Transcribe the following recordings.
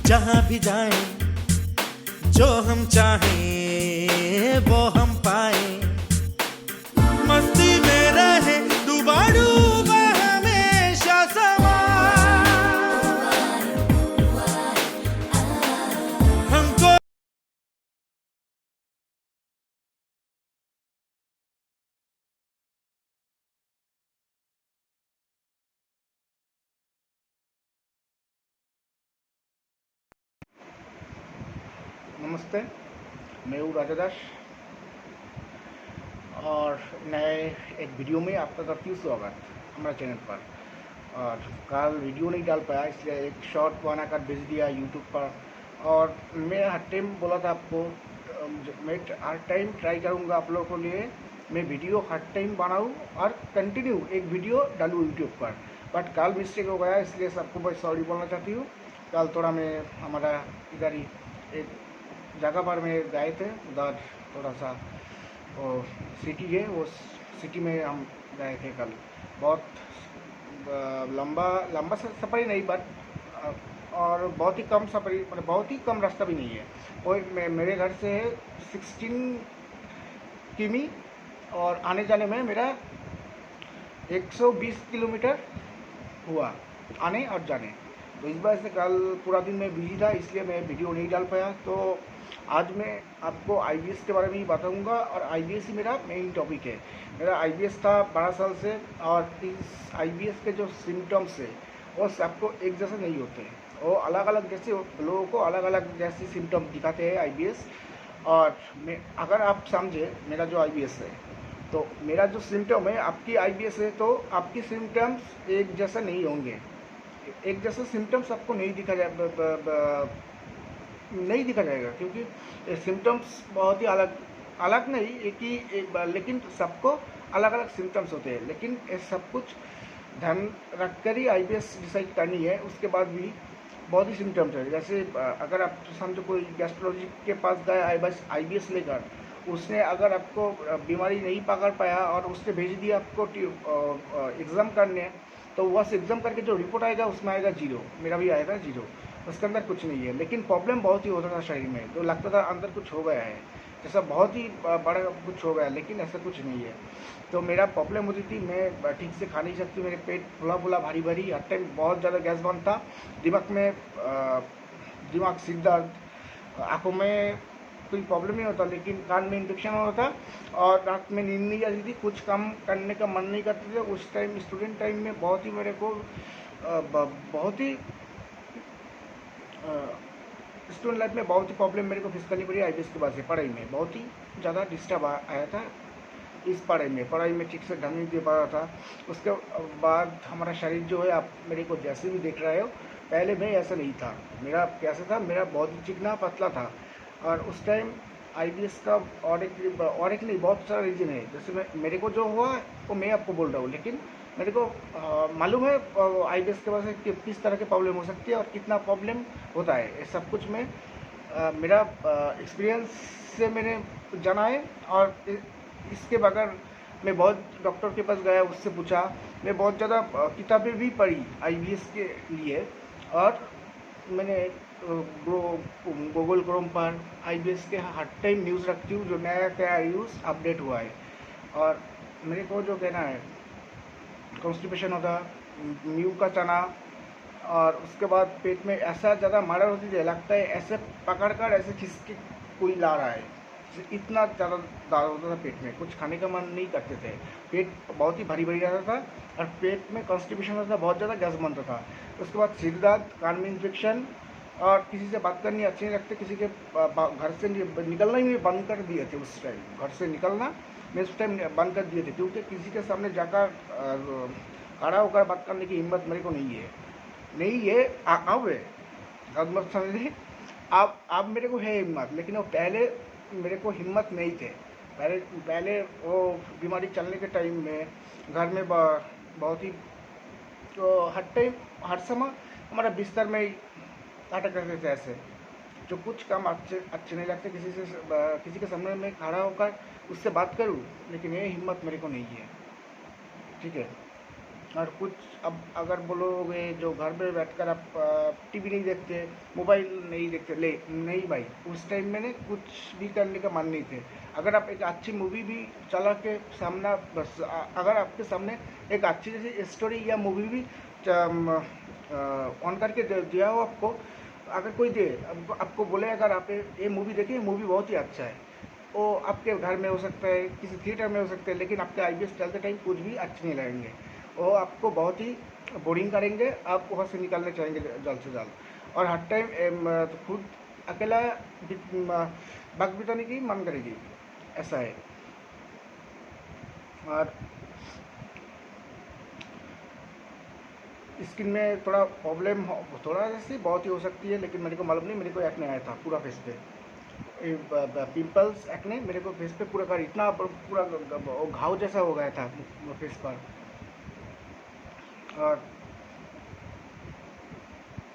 जहाँ भी जाएं, जो हम चाहें वो हम पाए, मस्ती में रहे डूबा डूबा हमेशा समा, हमको नमस्ते, मैं हूँ राजा दास और नए एक वीडियो में आपका करती हूँ स्वागत हमारे चैनल पर। और कल वीडियो नहीं डाल पाया इसलिए एक शॉर्ट बनाकर भेज दिया यूट्यूब पर। और मैं हर टाइम बोला था आपको, मैं हर टाइम ट्राई करूँगा आप लोगों के लिए मैं वीडियो हर टाइम बनाऊँ और कंटिन्यू एक वीडियो डालूँ यूट्यूब पर। बट कल मिस्टेक हो गया इसलिए सबको मैं सॉरी बोलना चाहती हूँ। कल थोड़ा मैं हमारा इधर ही एक जगह पर में गए थे, उधर थोड़ा सा वो सिटी है, वो सिटी में हम गए थे कल। बहुत लंबा लंबा सफ़र ही नहीं, बट और बहुत ही कम सफ़र, मतलब बहुत ही कम रास्ता भी नहीं है। वो मेरे घर से है 16 किमी और आने जाने में मेरा 120 किलोमीटर हुआ, आने और जाने। तो इस वजह से कल पूरा दिन मैं बिजी था इसलिए मैं वीडियो नहीं डाल पाया। तो आज मैं आपको आईबीएस के बारे में ही बताऊंगा और आईबीएस ही मेरा मेन टॉपिक है। मेरा आईबीएस था 12 साल से और इस आईबीएस के जो सिम्टम्स है वो सबको एक जैसे नहीं होते, वो अलग अलग जैसे लोगों को अलग अलग जैसे सिम्टम दिखाते हैं आईबीएस। और मैं अगर आप समझे मेरा जो आईबीएस है तो मेरा जो सिम्टम है आपकी आईबीएस है तो आपकी सिम्टम्स एक जैसा नहीं होंगे। एक जैसा सिम्टम्स आपको नहीं दिखा जाए, नहीं दिखा जाएगा, क्योंकि सिम्टम्स बहुत ही अलग अलग नहीं लेकिन सबको अलग अलग सिम्टम्स होते हैं। लेकिन ये सब कुछ ध्यान रखकर ही आईबीएस डिसाइड करनी है। उसके बाद भी बहुत ही सिम्टम्स है, जैसे अगर आप समझो कोई गैस्ट्रोलॉजी के पास गया आईबीएस लेकर, उसने अगर आपको बीमारी नहीं पकड़ पाया और उसने भेज दिया आपको एग्ज़ाम करने, तो बस एग्ज़ाम करके जो रिपोर्ट आएगा उसमें आएगा जीरो। मेरा भी आएगा जीरो, उसके अंदर कुछ नहीं है। लेकिन प्रॉब्लम बहुत ही होता था शरीर में, तो लगता था अंदर कुछ हो गया है, जैसा बहुत ही बड़ा कुछ हो गया, लेकिन ऐसा कुछ नहीं है। तो मेरा प्रॉब्लम होती थी, मैं ठीक से खा नहीं सकती, मेरे पेट फुला फुला भारी भारी, हर टाइम बहुत ज़्यादा गैस बनता, दिमाग में दिमाग सिर दर्द, आँखों में कोई प्रॉब्लम नहीं होता लेकिन कान में इन्फेक्शन होता था और रात में नींद नहीं आती थी, कुछ काम करने का मन नहीं करते थे। उस टाइम स्टूडेंट टाइम में बहुत ही मेरे को बहुत ही स्टूडेंट लाइफ में बहुत ही प्रॉब्लम मेरे को फेस करनी पड़ी आईबीएस के बाद से। पढ़ाई में बहुत ही ज़्यादा डिस्टर्ब आया था, इस पढ़ाई में ठीक से ढंग नहीं दे पा रहा था। उसके बाद हमारा शरीर जो है, आप मेरे को जैसे भी देख रहे हो, पहले मैं ऐसा नहीं था। मेरा कैसा था, मेरा बहुत ही चिकना पतला था। और उस टाइम आईबीएस का और एक नहीं, बहुत सारा रीज़न है। जैसे मेरे को जो हुआ वो मैं आपको बोल रहा हूँ, लेकिन मेरे को मालूम है आईबीएस के वजह से किस तरह की प्रॉब्लम हो सकती है और कितना प्रॉब्लम होता है। ये सब कुछ मैं मेरा एक्सपीरियंस से मैंने जाना है। और इसके बगैर मैं बहुत डॉक्टर के पास गया, उससे पूछा, मैं बहुत ज़्यादा किताबें भी पढ़ी आईबीएस के लिए। और मैंने गूगल क्रोम पर आईबीएस के हर टाइम न्यूज़ रखती हूँ, जो नया क्या न्यूज़ अपडेट हुआ है। और मेरे को जो कहना है, कॉन्स्टिपेशन होता, न्यू का चना, और उसके बाद पेट में ऐसा ज़्यादा मारा होती थी, लगता है ऐसे पकड़ कर ऐसे खींच के कोई ला रहा है, इतना ज़्यादा दर्द होता था पेट में, कुछ खाने का मन नहीं करते थे, पेट बहुत ही भारी भारी रहता था और पेट में कॉन्स्टिपेशन होता था, बहुत ज़्यादा गैस बनता था। उसके बाद सिर दर्द, कान में इन्फेक्शन, और किसी से बात करनी अच्छी नहीं लगती, किसी के घर से निकलना ही बंद कर दिए थे। उस टाइम घर से निकलना मैं उस टाइम बंद कर दिए थे, क्योंकि किसी के सामने जाकर खड़ा होकर बात करने की हिम्मत मेरे को नहीं है। नहीं है अब है, अब मत समझिए, अब मेरे को है हिम्मत, लेकिन वो पहले मेरे को हिम्मत नहीं थे। पहले पहले वो बीमारी चलने के टाइम में घर में बहुत ही, तो हर टाइम हर समय हमारा बिस्तर में ही काटा करते थे ऐसे, जो कुछ काम अच्छे अच्छे नहीं लगते, किसी के सामने में खड़ा होकर उससे बात करूं, लेकिन ये हिम्मत मेरे को नहीं है। ठीक है, और कुछ अब अगर बोलोगे जो घर में बैठकर आप टीवी नहीं देखते, मोबाइल नहीं देखते, ले नहीं भाई, उस टाइम में कुछ भी करने का मन नहीं थे। अगर आप एक अच्छी मूवी भी चला के सामना बस अगर आपके सामने एक अच्छी जैसी स्टोरी या मूवी भी ऑन करके दिया हो आपको, अगर कोई दे आपको बोले अगर आप ये मूवी देखिए, मूवी बहुत ही अच्छा है, वो आपके घर में हो सकता है, किसी थिएटर में हो सकता है, लेकिन आपके आईबीएस चलते टाइम कुछ भी अच्छे नहीं लगेंगे, वो आपको बहुत ही बोरिंग करेंगे, आप वहाँ से निकलना चाहेंगे जल्द से जल्द। और हर टाइम तो खुद अकेला वक्त बिताने की मन करेगी, ऐसा है। और स्किन में थोड़ा प्रॉब्लम थोड़ा जैसे बहुत ही हो सकती है, लेकिन मेरे को मालूम नहीं, मेरे को एक्ने आया था पूरा फेस पे, पिंपल्स एक्ने मेरे को फेस पे पूरा कर इतना पूरा घाव जैसा हो गया था फेस पर। और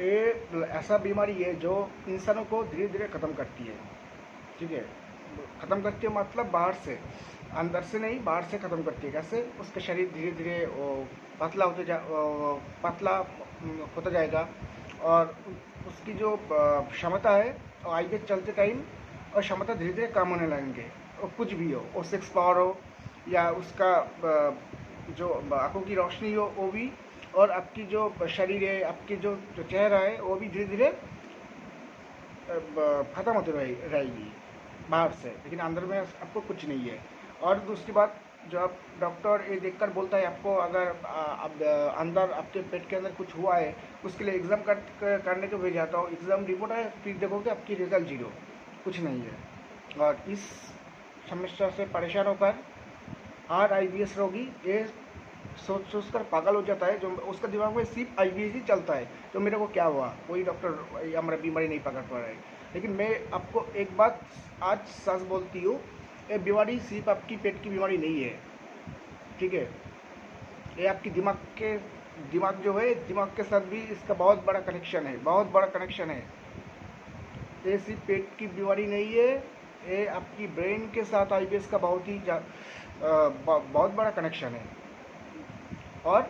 ये ऐसा बीमारी है जो इंसानों को धीरे धीरे ख़त्म करती है, ठीक है। ख़त्म करती है मतलब बाहर से, अंदर से नहीं, बाहर से ख़त्म करती है। कैसे? उसका शरीर धीरे धीरे पतला पतला होता जाएगा, और उसकी जो क्षमता है आगे चलते टाइम, और क्षमता धीरे धीरे कम होने लगेंगे। और कुछ भी हो, वो सेक्स पावर हो या उसका जो आंखों की रोशनी हो वो भी, और आपकी जो शरीर है, आपकी जो चेहरा है, वो भी धीरे धीरे ख़त्म होती रहेगी बाहर से, लेकिन अंदर में आपको कुछ नहीं है। और दूसरी बात, जो आप डॉक्टर ये देखकर बोलता है आपको, अगर अंदर आपके पेट के अंदर कुछ हुआ है, उसके लिए एग्ज़ाम करने को भेजा, तो एग्ज़ाम रिपोर्ट है, फिर देखोगे आपकी रिजल्ट 0, कुछ नहीं है। और इस समस्या से परेशान होकर हर आईबीएस रोगी ये सोच कर पागल हो जाता है, जो उसका दिमाग में सिर्फ आईबीएस ही चलता है, तो मेरे को क्या हुआ, कोई डॉक्टर हमारा बीमारी नहीं पकड़ पा रहा है। लेकिन मैं आपको एक बात आज सच बोलती हूँ, ये बीमारी सिर्फ आपकी पेट की बीमारी नहीं है, ठीक है। ये आपकी दिमाग जो है, दिमाग के साथ भी इसका बहुत बड़ा कनेक्शन है, बहुत बड़ा कनेक्शन है। ये सिर्फ पेट की बीमारी नहीं है, ये आपकी ब्रेन के साथ आईबीएस का बहुत बड़ा कनेक्शन है। और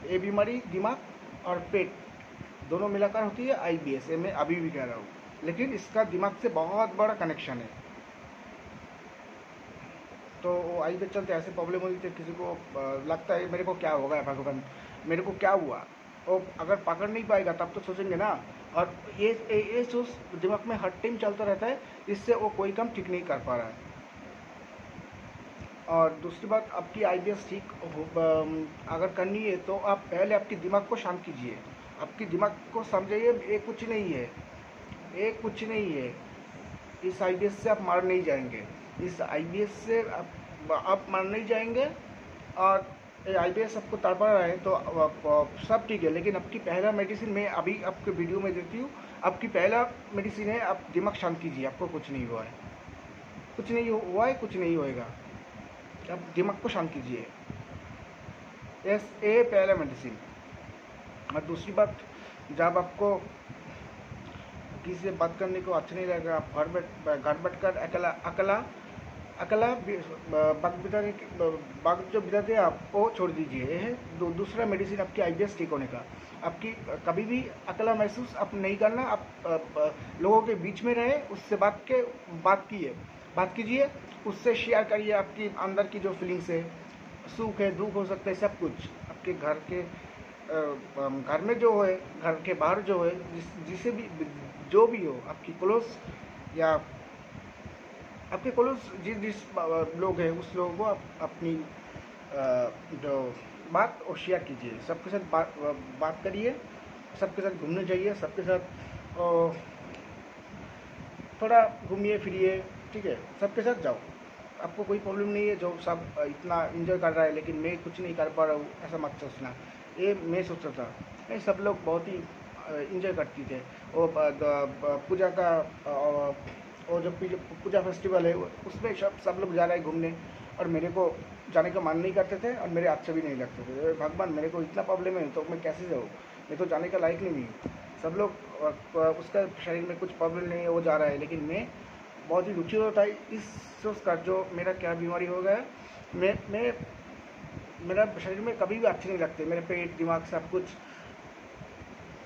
ये बीमारी दिमाग और पेट दोनों मिलाकर होती है आईबीएस, ये मैं अभी भी कह रहा हूँ, लेकिन इसका दिमाग से बहुत बड़ा कनेक्शन है। तो वो आईबीएस चलते ऐसे प्रॉब्लम होती है, किसी को लगता है मेरे को क्या होगा भगवान, मेरे को क्या हुआ, और अगर पकड़ नहीं पाएगा तब तो सोचेंगे ना। और ये सोच दिमाग में हर टाइम चलता रहता है, इससे वो कोई काम ठीक नहीं कर पा रहा है। और दूसरी बात, आपकी आईबीएस ठीक अगर करनी है तो आप पहले आपके दिमाग को शांत कीजिए, आपके दिमाग को समझाइए ये कुछ नहीं है, ये कुछ नहीं है, इस आईबीएस से आप मार नहीं जाएंगे, इस आईबीएस से आप मार नहीं जाएंगे। और आईबीएस आपको तड़पा रहा है तो सब ठीक है, लेकिन आपकी पहला मेडिसिन मैं अभी आपके वीडियो में देती हूँ। आपकी पहला मेडिसिन है, आप दिमाग शांत कीजिए, आपको कुछ नहीं हुआ है, कुछ नहीं हुआ है, कुछ नहीं होएगा, आप दिमाग को शांत कीजिए, ये पहला मेडिसिन। और दूसरी बात, जब आपको किसी से बात करने को अच्छा नहीं लगेगा, आप घर बैठ कर अकेला वक्त जो बिताते हैं आप वो छोड़ दीजिए। ये है दूसरा मेडिसिन आपकी आईबीएस ठीक होने का। आपकी कभी भी अकेला महसूस आप नहीं करना, आप लोगों के बीच में रहे, उससे बात कीजिए, उससे शेयर करिए आपकी अंदर की जो फीलिंग्स है, सुख है, दुख हो सकता है, सब कुछ आपके घर में जो है, घर के बाहर जो है, जिसे भी जो भी हो, आपकी क्लोज या आपके क्लोज जिस लोग हैं, उस लोगों को आप अपनी जो बात और शेयर कीजिए, सबके साथ बात करिए, सबके साथ घूमने जाइए, सबके साथ थोड़ा घूमिए फिरिए, ठीक है, सबके साथ जाओ, आपको कोई प्रॉब्लम नहीं है। जो सब इतना एंजॉय कर रहा है लेकिन मैं कुछ नहीं कर पा रहा हूँ, ऐसा मत सोचना। ये मैं सोचता था, ये सब लोग बहुत ही एंजॉय करते थे। वो पूजा का और जो पूजा फेस्टिवल है उसमें सब लोग जा रहे हैं घूमने, और मेरे को जाने का मन नहीं करते थे, और मेरे अच्छे भी नहीं लगते थे। भगवान, मेरे को इतना प्रॉब्लम है तो मैं कैसे जाऊँ, मैं तो जाने का लायक नहीं हूँ। सब लोग उसका शरीर में कुछ प्रॉब्लम नहीं है, वो जा रहा है, लेकिन मैं बहुत ही दुखी होता है इस सोच का, जो मेरा क्या बीमारी हो गया। मैं मेरा शरीर में कभी भी अच्छे नहीं लगते, मेरे पेट दिमाग सब कुछ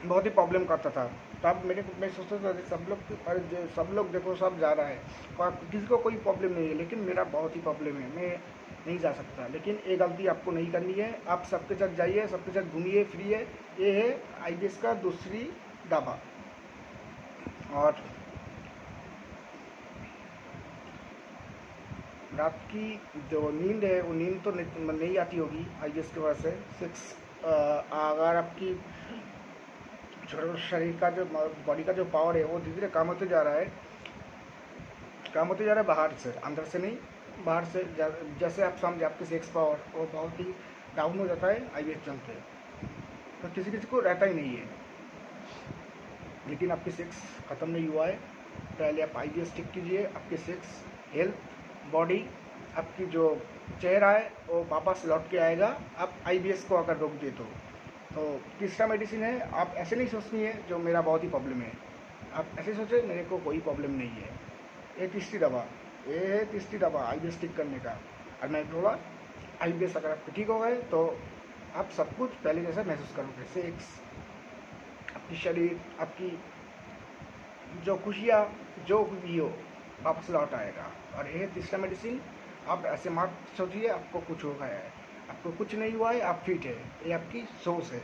बहुत ही प्रॉब्लम करता था। तब मेरे को मैं सोचता था सब लोग, अरे सब लोग देखो सब जा रहा है, किसी को कोई प्रॉब्लम नहीं है, लेकिन मेरा बहुत ही प्रॉब्लम है, मैं नहीं जा सकता। लेकिन ये गलती आपको नहीं करनी है, आप सबके साथ जाइए, सबके साथ घूमिए फिरिए। ये है आईबीएस का दूसरी दवा। और रात की जो नींद है वो नींद तो नहीं आती होगी आईबीएस की वजह से। अगर आपकी छोटे शरीर का जो बॉडी का जो पावर है वो धीरे धीरे कम होते जा रहा है, कम होते जा रहा है बाहर से, अंदर से नहीं, बाहर से। जैसे आप समझे आपकी सेक्स पावर वो बहुत ही डाउन हो जाता है आईबीएस चलते, तो किसी किसी को रहता ही नहीं है। लेकिन आपकी सेक्स ख़त्म नहीं हुआ है, पहले आप आईबीएस ठीक कीजिए, आपकी सेक्स हेल्थ बॉडी, आपकी जो चेहरा है वो वापस लौट के आएगा, आप आईबीएस को अगर रोक दे तो तीसरा मेडिसिन है, आप ऐसे नहीं सोचनी है जो मेरा बहुत ही प्रॉब्लम है, आप ऐसे सोचे मेरे को कोई प्रॉब्लम नहीं है। ये तीसरी दवा, ये है तीसरी दवा आईबीएस ठीक करने का। और मैं बोला आईबीएस अगर आपके ठीक हो गए तो आप सब कुछ पहले जैसा महसूस करोगे, सेक्स, आपकी शरीर, आपकी जो खुशियाँ जो भी हो वापस लौट आएगा। और ये तीसरा मेडिसिन, आप ऐसे मत सोचिए आपको कुछ हो गया है, आपको कुछ नहीं हुआ है, आप फिट है, ये आपकी सोच है।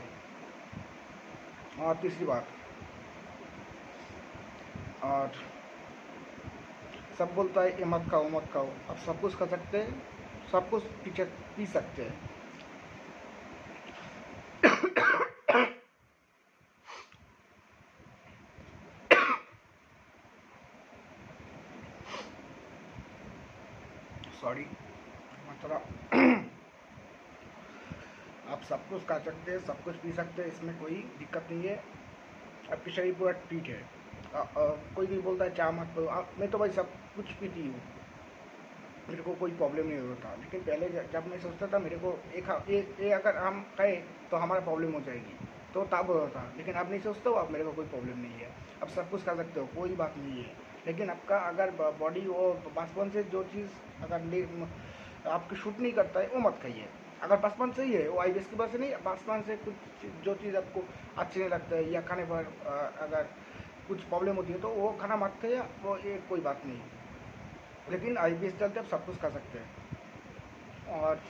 और तीसरी बात, और सब बोलता है ये मत खाओ मत खाओ, आप सब कुछ खा सकते हैं, सब कुछ पी सकते हैं। सॉरी थोड़ा आप सब कुछ खा सकते हैं, सब कुछ पी सकते हैं, इसमें कोई दिक्कत नहीं है, आपकी शरीर पूरा ठीक है। कोई नहीं बोलता है चाय मत पियो, मैं तो भाई सब कुछ पीती हूँ, मेरे को कोई प्रॉब्लम नहीं होता था। लेकिन पहले जब मैं सोचता था मेरे को एक अगर हम खाए तो हमारा प्रॉब्लम हो जाएगी, तो तब होता था। लेकिन अब नहीं सोचता हूँ, अब मेरे को कोई प्रॉब्लम नहीं है, अब सब कुछ खा सकते हो, कोई बात नहीं है। लेकिन आपका अगर बॉडी वो बचपन से जो चीज़ अगर आपको शूट नहीं करता है वो मत खाइए। अगर बचपन से ही है वो आईबीएस की वजह से नहीं, बचपन से कुछ जो चीज़ आपको अच्छी नहीं लगता है या खाने पर अगर कुछ प्रॉब्लम होती है तो वो खाना मत खाइए, वो ये कोई बात नहीं। लेकिन आईबीएस चलते आप सब कुछ खा सकते हैं। और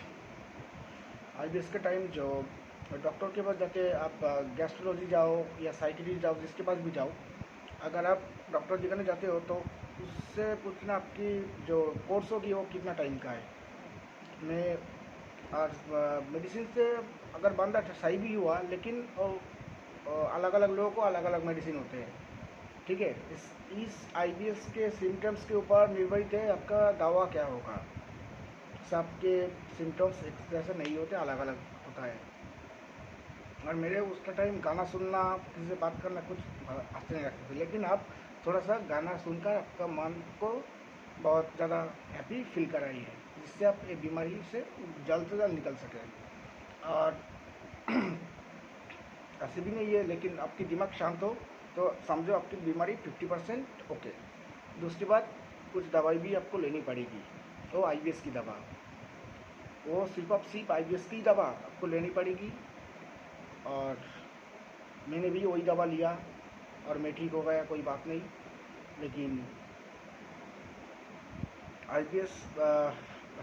आईबीएस के टाइम जो डॉक्टर के पास जाके आप गैस्ट्रोलॉजी जाओ या साइकिट्रिस्ट जाओ, जिसके पास भी जाओ, अगर आप डॉक्टर दिखाने जाते हो तो उससे पूछना आपकी जो कोर्स होगी वो कितना टाइम का है। मैं और मेडिसिन से अगर बंदा सही भी हुआ, लेकिन अलग अलग लोगों को अलग अलग मेडिसिन होते हैं, ठीक है। इस आईबीएस के सिम्टम्स के ऊपर निर्भरित है आपका दवा क्या होगा। सबके सिम्टम्स एक जैसे नहीं होते, अलग अलग होता है। और मेरे उसका टाइम गाना सुनना, किसी से बात करना कुछ अच्छे नहीं लगते थे, लेकिन अब थोड़ा सा गाना सुनकर आपका मन को बहुत ज़्यादा हैप्पी फील कराइए, जिससे आप ये बीमारी से जल्द से जल्द निकल सकें। और ऐसे भी नहीं है, लेकिन आपकी दिमाग शांत हो तो समझो आपकी बीमारी 50% ओके। दूसरी बात, कुछ दवाई भी आपको लेनी पड़ेगी, तो आईबीएस की दवा, वो सिर्फ आईबीएस की दवा आपको लेनी पड़ेगी। और मैंने भी वही दवा लिया और मैं ठीक हो गया, कोई बात नहीं। लेकिन आईबीएस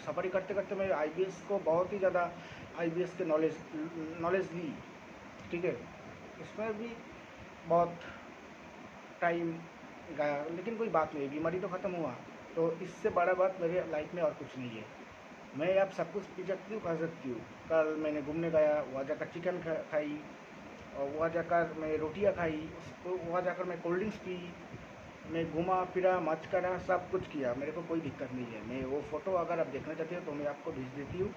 सफर करते करते मैं आईबीएस को बहुत ही ज़्यादा आईबीएस के नॉलेज ली, ठीक है। इसमें भी बहुत टाइम गया, लेकिन कोई बात नहीं, बीमारी तो ख़त्म हुआ, तो इससे बड़ा बात मेरे लाइफ में और कुछ नहीं है। मैं अब सब कुछ पी सकती हूँ, खा सकती हूँ। कल मैंने घूमने गया, वहाँ जाकर चिकन खाई, और वहाँ जाकर मैं रोटियाँ खाई, वहाँ जाकर मैं कोल्ड ड्रिंक्स पी, मैं घूमा फिरा, मच करा, सब कुछ किया, मेरे को कोई दिक्कत नहीं है। मैं वो फ़ोटो अगर आप देखना चाहते हो तो मैं आपको भेज देती हूँ।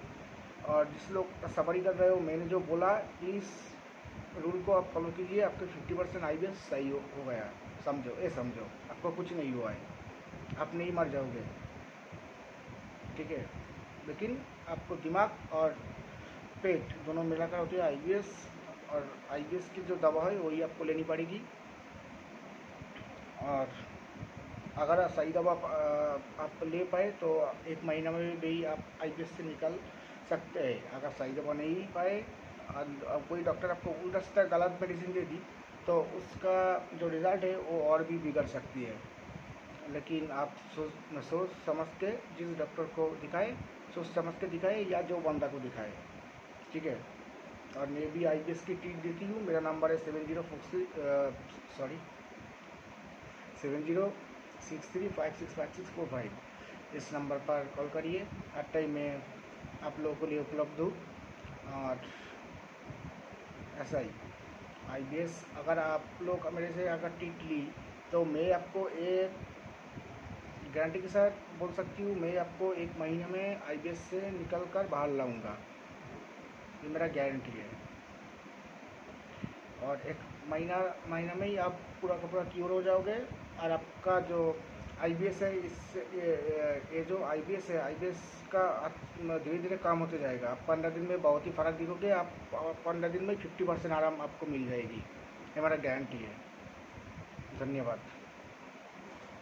और जिस लोग सफारी कर रहे हो, मैंने जो बोला इस रूल को आप फॉलो कीजिए, आपके 50% आईबीएस सही हो गया। समझो, ये समझो आपको कुछ नहीं हुआ है, आप नहीं मर जाओगे, ठीक है। लेकिन आपको दिमाग और पेट दोनों मिलाकर होती है आईबीएस, और आईबीएस की जो दवा है वही आपको लेनी पड़ेगी। और अगर सही दवा आप ले पाए तो 1 महीना में भी आप आईबीएस से निकल सकते हैं। अगर सही दवा नहीं पाए और कोई डॉक्टर आपको उल्टा सीधा गलत मेडिसिन दे दी तो उसका जो रिज़ल्ट है वो और भी बिगड़ सकती है। लेकिन आप सोच समझ के जिस डॉक्टर को दिखाए, सोच समझ के दिखाए या जो बंदा को दिखाए, ठीक है। और मैं भी IBS की ट्रीट देती हूँ। मेरा नंबर है 7063565645। इस नंबर पर कॉल करिए। हर टाइम मैं आप लोगों के लिए उपलब्ध हूँ। और ऐसा ही IBS अगर आप लोग मेरे से अगर ट्रीट ली तो मैं आपको एक गारंटी के साथ बोल सकती हूँ, मैं आपको 1 महीने में IBS से निकल कर बाहर लाऊंगा। ये मेरा गारंटी है। और 1 महीना में ही आप पूरा का पूरा क्योर हो जाओगे। और आपका जो IBS है इससे ये जो IBS है, IBS का धीरे धीरे काम होते जाएगा। आप 15 दिन में बहुत ही फ़र्क दिखोगे। आप 15 दिन में 50% आराम आपको मिल जाएगी। ये हमारा गारंटी है। धन्यवाद।